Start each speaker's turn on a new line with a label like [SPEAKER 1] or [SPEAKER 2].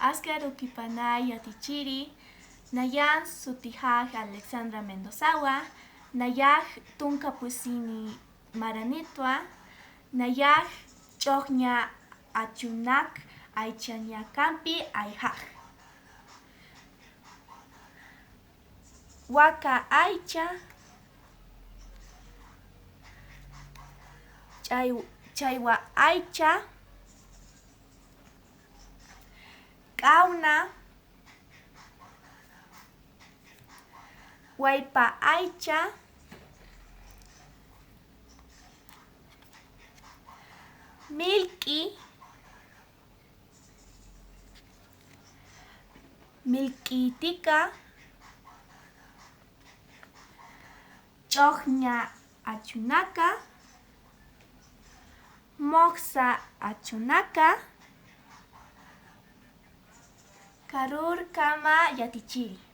[SPEAKER 1] Askar Ukipanay Yatichiri, Nayan Sutihaj Alexandra Mendozawa, Nayaj Tunkapusini Maranitwa, Nayaj Chogña Achunak Aichaniakampi Aijaj. Waka Aicha, Chaywa Aicha, Kauna, Waipa Aicha, Milky, Milkitika, Chogña Achunaka, Moxa Achunaka, Karur Kama Yatichiri.